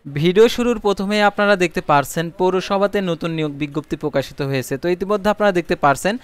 Video শুরুর প্রথমে আপনারা দেখতে পারছেন পৌরসভাতে নতুন নিয়োগ বিজ্ঞপ্তি প্রকাশিত হয়েছে। তো ইতিমধ্যে আপনারা দেখতে পারছেন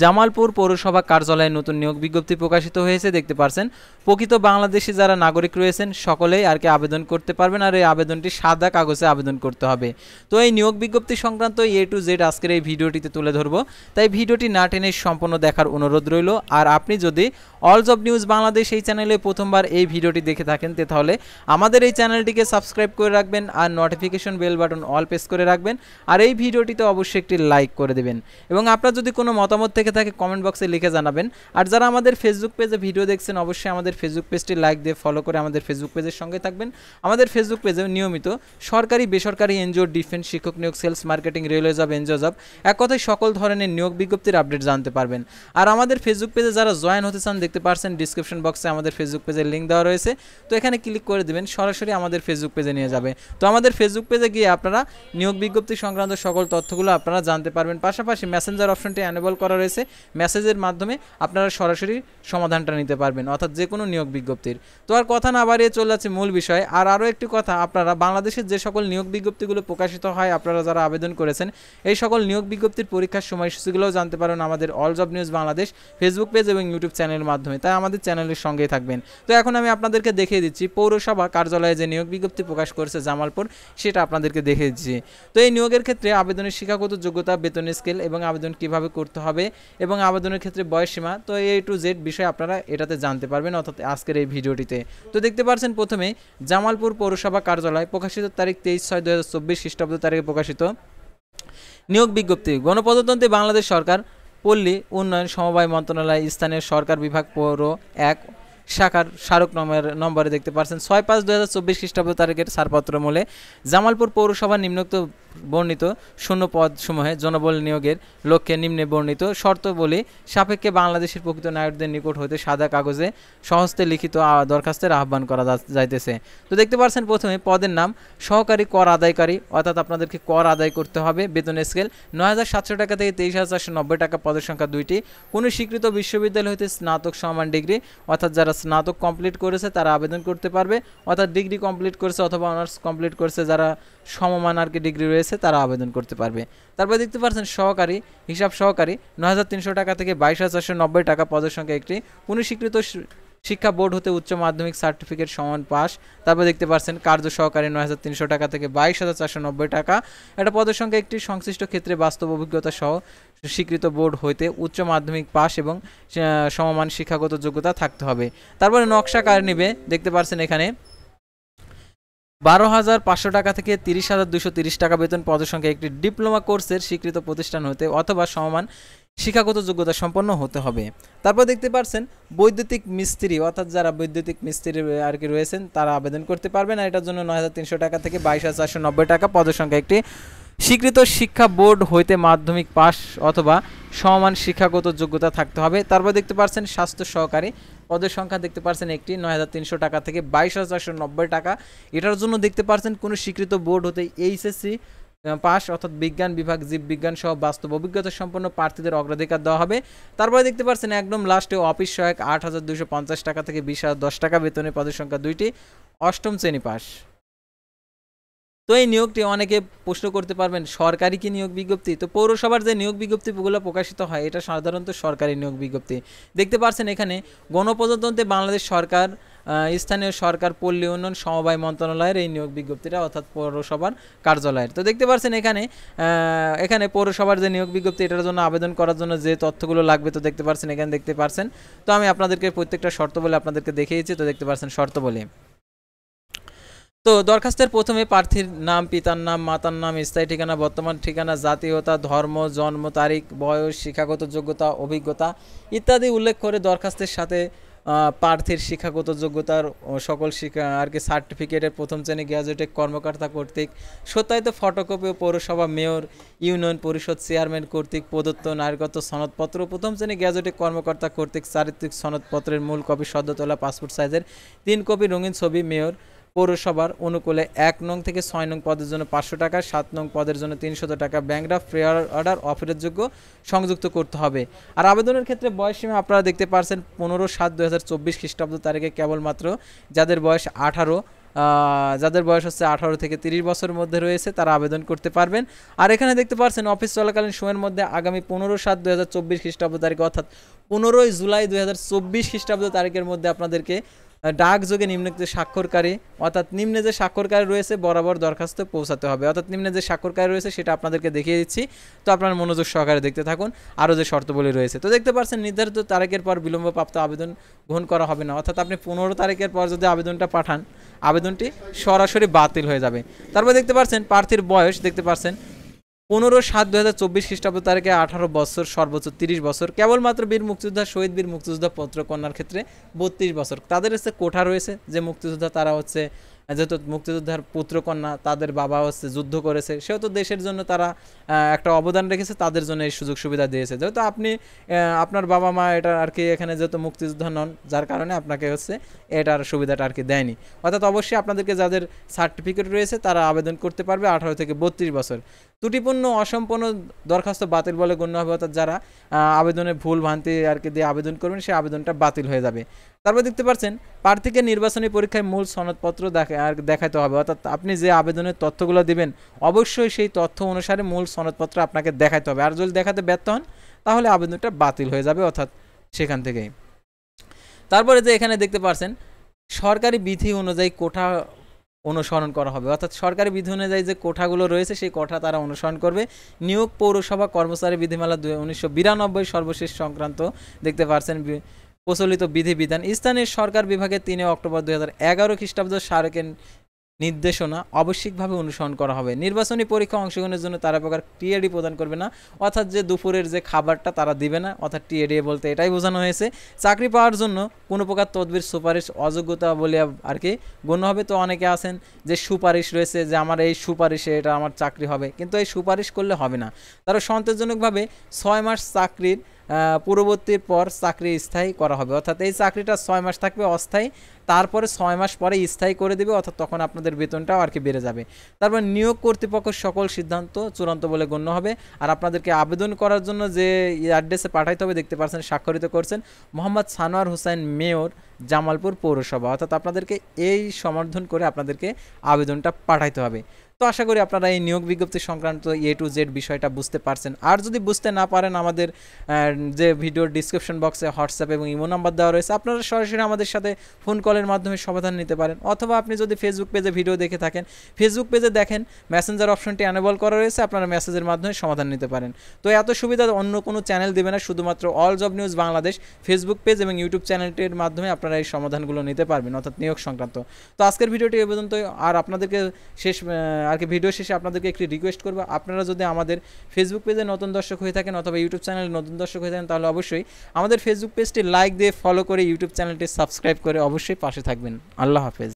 জামালপুর পৌরসভা কার্যালয়ে নতুন নিয়োগ বিজ্ঞপ্তি প্রকাশিত হয়েছে। দেখতে পারছেন প্রকৃত বাংলাদেশি যারা নাগরিক রয়েছেন সকলেই আর কি আবেদন করতে পারবেন, আর এই আবেদনটি সাদা কাগজে আবেদন করতে হবে। তো এই নিয়োগ বিজ্ঞপ্তি সংক্রান্ত A to Z আজকের এই ভিডিওটিতে তুলে ধরবো, তাই ভিডিওটি না টেনে সম্পূর্ণ দেখার অনুরোধ রইল। আর আপনি যদি অল জব নিউজ বাংলাদেশ এই চ্যানেলে প্রথমবার এই ভিডিওটি দেখে থাকেন তাহলে আমাদের এই চ্যানেলটিকে সাবস্ক্রাইব করে রাখবেন আর notification bell button all press করে রাখবেন, আর এই ভিডিওটিতে অবশ্যই একটি লাইক করে দেবেন এবং আপনার যদি কোনো মতামত থেকে থাকে কমেন্ট বক্সে লিখে জানাবেন। আর যারা আমাদের ফেসবুক পেজে ভিডিও দেখছেন অবশ্যই আমাদের ফেসবুক পেজটি লাইক দিয়ে ফলো করে আমাদের ফেসবুক পেজের সঙ্গে থাকবেন। আমাদের ফেসবুক পেজে নিয়মিত সরকারি বেসরকারি এনজিও, ডিফেন্স, শিক্ষক নিয়োগ, sales, marketing, railway job, NGO job, এক কথায় সকল ধরনের নিয়োগ বিজ্ঞপ্তির আপডেট জানতে পারবেন। আর আমাদের ফেসবুক পেজে যারা জয়েন হতে চান দেখতে পারছেন ডিসক্রিপশন বক্সে আমাদের ফেসবুক পেজের লিঙ্ক দেওয়া রয়েছে। তো এখানে ক্লিক করে দেবেন, সরাসরি আমাদের ফেসবুক পেজে নিয়ে যাবে। তো আমাদের ফেসবুক পেজে গিয়ে আপনারা নিয়োগ বিজ্ঞপ্তি সংক্রান্ত সকল তথ্যগুলো আপনারা জানতে পারবেন। পাশাপাশি মেসেঞ্জার অপশনটি এনেবল করা রয়েছে, মেসেজের মাধ্যমে আপনারা সরাসরি সমাধানটা নিতে পারবেন, অর্থাৎ যে কোনো নিয়োগ বিজ্ঞপ্তির। তো আর কথা না বাড়িয়ে চলে যাচ্ছে মূল বিষয়। আর আরও একটি কথা, আপনারা বাংলাদেশের যে সকল নিয়োগ বিজ্ঞপ্তিগুলো প্রকাশিত হয় আপনারা যারা আবেদন করেছেন এই সকল নিয়োগ বিজ্ঞপ্তির পরীক্ষার সময়সূচিগুলোও জানতে পারেন আমাদের all job news Bangladesh Facebook page এবং ইউটিউব চ্যানেলের মাধ্যমে, তাই আমাদের চ্যানেলের সঙ্গেই থাকবেন। তো এখন আমি আপনাদেরকে দেখিয়ে দিচ্ছি পৌরসভা কার্যালয়ে যে নিয়োগ বিজ্ঞপ্তি প্রকাশ করেছে জামালপুর, সেটা আপনাদেরকে দেখিয়ে দিচ্ছি। তো এই নিয়োগের ক্ষেত্রে আবেদনের শিক্ষাগত যোগ্যতা, বেতন স্কেল এবং আবেদন কিভাবে করতে হবে এবং আবেদনের ক্ষেত্রে বয়সসীমা, তো A to Z বিষয় আপনারা এটাতে জানতে পারবেন অর্থাৎ আজকের এই ভিডিওটিতে। তো দেখতে পাচ্ছেন প্রথমে জামালপুর পৌরসভা কার্যালয়, প্রকাশিত তারিখ 23/6/2024 খ্রিস্টাব্দ তারিখে প্রকাশিত নিয়োগ বিজ্ঞপ্তি। গণপ্রজাতন্ত্রী বাংলাদেশ সরকার পল্লী উন্নয়ন সমবায় মন্ত্রণালয়, স্থানীয় সরকার বিভাগ, পৌর 1 শাখার স্মারক নম্বরে দেখতে পাচ্ছেন 6/5/2024 খ্রিস্টাব্দ তারিখের ছাড়পত্র মূলে জামালপুর পৌরসভা নিম্নোক্ত বর্ণিত শূন্য পদসমূহে জনবল নিয়োগের লক্ষ্যে নিম্নে বর্ণিত শর্তাবলী সাপেক্ষে বাংলাদেশের প্রকৃত নাগরিকদের নিকট হইতে সাদা কাগজে সহস্তে লিখিত দরখাস্তের আহ্বান করা যাইতেছে। তো দেখতে পাচ্ছেন প্রথমে পদের নাম সহকারী কর আদায়কারী, অর্থাৎ আপনাদেরকে কর আদায় করতে হবে। বেতন স্কেল 9,700 টাকা থেকে 23,490 টাকা, পদের সংখ্যা 2টি। কোনো স্বীকৃত বিশ্ববিদ্যালয় হইতে স্নাতক সমান ডিগ্রি, অর্থাৎ যারা স্নাতক কমপ্লিট করেছে তারা আবেদন করতে পারবে, অর্থাৎ ডিগ্রি কমপ্লিট করেছে অথবা অনার্স কমপ্লিট করেছে যারা সমমান আর কি ডিগ্রি রয়েছে তারা আবেদন করতে পারবে। তারপরে দেখতে পাচ্ছেন সহকারী হিসাব সহকারী 9,300 টাকা থেকে 22,490 টাকা, পদের সংখ্যা 1টি। কোনো স্বীকৃত শিক্ষা বোর্ড হতে উচ্চ মাধ্যমিক সার্টিফিকেট সমান পাস। তারপর দেখতে পাচ্ছেন কার্য সহকারী 9,300 টাকা থেকে 22,490 টাকা, এটা পদের সংখ্যা 1টি। সংশ্লিষ্ট ক্ষেত্রে বাস্তব অভিজ্ঞতা সহ স্বীকৃত বোর্ড হইতে উচ্চ মাধ্যমিক পাস এবং সমমান শিক্ষাগত যোগ্যতা থাকতে হবে। তারপরে নকশা কার নিবে দেখতে পাচ্ছেন এখানে 12,500 টাকা থেকে 30,230 টাকা বেতন, পদের সংখ্যা 1টি। ডিপ্লোমা কোর্সের স্বীকৃত প্রতিষ্ঠান হতে অথবা সমমান শিক্ষাগত যোগ্যতা সম্পন্ন হতে হবে। তারপর দেখতে পাচ্ছেন বৈদ্যুতিক মিস্ত্রি, অর্থাৎ যারা বৈদ্যুতিক মিস্ত্রি আর কি রয়েছেন তারা আবেদন করতে পারবেন। আর এটার জন্য 9,300 টাকা থেকে 22,490 টাকা, পদের সংখ্যা 1টি। স্বীকৃত শিক্ষা বোর্ড হইতে মাধ্যমিক পাস অথবা সমমান শিক্ষাগত যোগ্যতা থাকতে হবে। তারপর দেখতে পাচ্ছেন স্বাস্থ্য সহকারী, পদের সংখ্যা দেখতে পাচ্ছেন 1টি, 9,300 টাকা থেকে 22,490 টাকা। এটার জন্য দেখতে পাচ্ছেন কোনো স্বীকৃত বোর্ড হতে HSC পাস অর্থাৎ বিজ্ঞান বিভাগ, জীববিজ্ঞান সহ বাস্তব অভিজ্ঞতা সম্পন্ন প্রার্থীদের অগ্রাধিকার দেওয়া হবে। তারপরে দেখতে পাচ্ছেন একদম লাস্টে অফিস সহায়ক 8,250 টাকা থেকে 20,010 টাকা বেতনে, পদের সংখ্যা 2টি, 8ম শ্রেণী পাস। তো এই নিয়োগটি অনেকে প্রশ্ন করতে পারবেন সরকারি কি নিয়োগ বিজ্ঞপ্তি। তো পৌরসভার যে নিয়োগ বিজ্ঞপ্তিগুলো প্রকাশিত হয় এটা সাধারণত সরকারি নিয়োগ বিজ্ঞপ্তি। দেখতে পাচ্ছেন এখানে গণপ্রজাতন্ত্রী বাংলাদেশ সরকার স্থানীয় সরকার পল্লী উন্নয়ন সমবায় মন্ত্রণালয়ের এই নিয়োগ বিজ্ঞপ্তিটা, অর্থাৎ পৌরসভার কার্যালয়ের। তো দেখতে পাচ্ছেন এখানে পৌরসভার যে নিয়োগ বিজ্ঞপ্তি এটার জন্য আবেদন করার জন্য যে তথ্যগুলো লাগবে তো দেখতে পাচ্ছেন এখানে দেখতে পাচ্ছেন। তো আমি আপনাদেরকে প্রত্যেকটা শর্ত বলে আপনাদেরকে দেখিয়েছি। তো দেখতে পাচ্ছেন শর্ত বলে, তো দরখাস্তের প্রথমে প্রার্থীর নাম, পিতার নাম, মাতার নাম, স্থায়ী ঠিকানা, বর্তমান ঠিকানা, জাতীয়তা, ধর্ম, জন্ম তারিখ, বয়স, শিক্ষাগত যোগ্যতা, অভিজ্ঞতা ইত্যাদি উল্লেখ করে দরখাস্তের সাথে প্রার্থীর শিক্ষাগত যোগ্যতার সকল শিক্ষা আর কি সার্টিফিকেটের প্রথম শ্রেণী গ্যাজেটেড কর্মকর্তা কর্তৃক সত্যায়িত ফটোকপি ও পৌরসভা মেয়র, ইউনিয়ন পরিষদ চেয়ারম্যান কর্তৃক প্রদত্ত নাগরিকত্ব সনদপত্র, প্রথম শ্রেণী গ্যাজেটেড কর্মকর্তা কর্তৃক চারিত্রিক সনদপত্রের মূল কপি, সদ্য তোলা পাসপোর্ট সাইজের 3 কপি রঙিন ছবি, মেয়র পৌরসভার অনুকূলে 1 নং থেকে 6 নং পদের জন্য 500 টাকা, 7 নং পদের জন্য 300 টাকা ব্যাংক ড্রাফট ফেয়ার অর্ডার অফারের যোগ্য সংযুক্ত করতে হবে। আর আবেদনের ক্ষেত্রে বয়সসীমা আপনারা দেখতে পাচ্ছেন 15/7/2024 খ্রিস্টাব্দ তারিখে কেবলমাত্র যাদের বয়স 18 যাদের বয়স হচ্ছে 18 থেকে 30 বছরের মধ্যে রয়েছে তারা আবেদন করতে পারবেন। আর এখানে দেখতে পাচ্ছেন অফিস চলাকালীন সময়ের মধ্যে আগামী 15/7/2024 খ্রিস্টাব্দ তারিখ অর্থাৎ 15ই জুলাই 2024 খ্রিস্টাব্দ তারিখের মধ্যে আপনাদেরকে ডাকযোগে নিম্নলিখিত স্বাক্ষরকারী অর্থাৎ নিম্নে যে স্বাক্ষরকারী রয়েছে বরাবর দরখাস্ত পৌঁছাতে হবে। অর্থাৎ নিম্নে যে স্বাক্ষরকারী রয়েছে সেটা আপনাদেরকে দেখিয়ে দিচ্ছি, তো আপনারা মনোযোগ সহকারে দেখতে থাকুন। আরও যে শর্তাবলী রয়েছে তো দেখতে পাচ্ছেন, নির্ধারিত তারিখের পর বিলম্বপ্রাপ্ত আবেদন গ্রহণ করা হবে না। অর্থাৎ আপনি 15 তারিখের পর যদি আবেদনটা পাঠান, আবেদনটি সরাসরি বাতিল হয়ে যাবে। তারপর দেখতে পাচ্ছেন প্রার্থীর বয়স দেখতে পাচ্ছেন 15/7/2024 খ্রিস্টাব্দ তারিখে 18 বছর, সর্বোচ্চ 30 বছর। কেবলমাত্র বীর মুক্তিযোদ্ধা, শহীদ বীর মুক্তিযোদ্ধা পত্রকন্যার ক্ষেত্রে 32 বছর। তাদের হচ্ছে কোঠা রয়েছে যে মুক্তিযোদ্ধা, তারা হচ্ছে যেহেতু মুক্তিযোদ্ধার পুত্রকন্যা, তাদের বাবা হচ্ছে যুদ্ধ করেছে, সেহেতু দেশের জন্য তারা একটা অবদান রেখেছে, তাদের জন্য এই সুযোগ সুবিধা দিয়েছে। যেহেতু আপনি আপনার বাবা মা এটা আর কি এখানে যেহেতু মুক্তিযোদ্ধা নন, যার কারণে আপনাকে হচ্ছে এটার সুবিধাটা আর কি দেয়নি। অর্থাৎ অবশ্যই আপনাদেরকে যাদের সার্টিফিকেট রয়েছে তারা আবেদন করতে পারবে 18 থেকে 32 বছর। ত্রুটিপূর্ণ অসম্পূর্ণ দরখাস্ত বাতিল বলে গণ্য হবে। অর্থাৎ যারা আবেদনে ভুল ভ্রান্তি আর কি দিয়ে আবেদন করবেন সেই আবেদনটা বাতিল হয়ে যাবে। তারপর দেখতে পাচ্ছেন প্রার্থীকে নির্বাচনী পরীক্ষায় মূল সনদপত্র দেখাতে হবে। অর্থাৎ আপনি যে আবেদনের তথ্যগুলো দিবেন অবশ্যই সেই তথ্য অনুসারে মূল সনদপত্র আপনাকে দেখাতে হবে। আর যদি দেখাতে ব্যর্থ হন তাহলে আবেদনটা বাতিল হয়ে যাবে, অর্থাৎ সেখান থেকেই। তারপরে যে এখানে দেখতে পাচ্ছেন সরকারি বিধি অনুযায়ী কোঠা অনুসরণ করা হবে। অর্থাৎ সরকারি বিধি অনুযায়ী যে কোঠাগুলো রয়েছে সেই কোঠা তারা অনুসরণ করবে। নিয়োগ পৌরসভা কর্মচারী বিধিমালা 1992 সর্বশেষ সংক্রান্ত দেখতে পাচ্ছেন প্রচলিত বিধিবিধান স্থানীয় সরকার বিভাগের 3 অক্টোবর 2011 খ্রিস্টাব্দ স্মারকের নির্দেশনা আবশ্যিকভাবে অনুসরণ করা হবে। নির্বাচনী পরীক্ষা অংশগ্রহণের জন্য তারা প্রকার টিএডি প্রদান করবে না। অর্থাৎ যে দুপুরের যে খাবারটা তারা দিবে না, অর্থাৎ টিএডি বলতে এটাই বোঝানো হয়েছে। চাকরি পাওয়ার জন্য কোনো প্রকার তদবির সুপারিশ অযোগ্যতা বলে আর কি গণ্য হবে। তো অনেকে আছেন যে সুপারিশ রয়েছে যে আমার এই সুপারিশে এটা আমার চাকরি হবে, কিন্তু এই সুপারিশ করলে হবে না। তারা সন্তোষজনকভাবে 6 মাস চাকরির পূর্ববর্তীর পর চাকরি স্থায়ী করা হবে। অর্থাৎ এই চাকরিটা 6 মাস থাকবে অস্থায়ী, তারপরে 6 মাস পরে স্থায়ী করে দেবে, অর্থাৎ তখন আপনাদের বেতনটাও আর কি বেড়ে যাবে। তারপর নিয়োগ কর্তৃপক্ষের সকল সিদ্ধান্ত চূড়ান্ত বলে গণ্য হবে। আর আপনাদেরকে আবেদন করার জন্য যে অ্যাড্রেসে পাঠাইতে হবে দেখতে পাচ্ছেন স্বাক্ষরিত করছেন মোহাম্মদ সানোয়ার হোসেন, মেয়র, জামালপুর পৌরসভা। অর্থাৎ আপনাদেরকে এই সমর্থন করে আপনাদেরকে আবেদনটা পাঠাইতে হবে। তো আশা করি আপনারা এই নিয়োগ বিজ্ঞপ্তি সংক্রান্ত A to Z বিষয়টা বুঝতে পারছেন। আর যদি বুঝতে না পারেন আমাদের যে ভিডিওর ডিসক্রিপশন বক্সে হোয়াটসঅ্যাপ এবং ইমো নাম্বার দেওয়া রয়েছে, আপনারা সরাসরি আমাদের সাথে ফোন কলের মাধ্যমে সমাধান নিতে পারেন। অথবা আপনি যদি ফেসবুক পেজে ভিডিও দেখে থাকেন, ফেসবুক পেজে দেখেন মেসেঞ্জার অপশনটি এনেবল করা রয়েছে, আপনারা মেসেজের মাধ্যমে সমাধান নিতে পারেন। তো এত সুবিধা অন্য কোনো চ্যানেল দেবে না, শুধুমাত্র all job news Bangladesh Facebook page এবং ইউটিউব চ্যানেলটির মাধ্যমে আপনারা এই সমাধানগুলো নিতে পারবেন, অর্থাৎ নিয়োগ সংক্রান্ত। তো আজকের ভিডিওটি এ পর্যন্ত। আর আপনাদেরকে আর কি ভিডিও শেষে আপনাদেরকে একটি রিকোয়েস্ট করবো, আপনারা যদি আমাদের ফেসবুক পেজে নতুন দর্শক হয়ে থাকেন অথবা ইউটিউব চ্যানেলে নতুন দর্শক হয়ে থাকেন তাহলে অবশ্যই আমাদের ফেসবুক পেজটি লাইক দিয়ে ফলো করে ইউটিউব চ্যানেলটি সাবস্ক্রাইব করে অবশ্যই পাশে থাকবেন। আল্লাহ হাফেজ।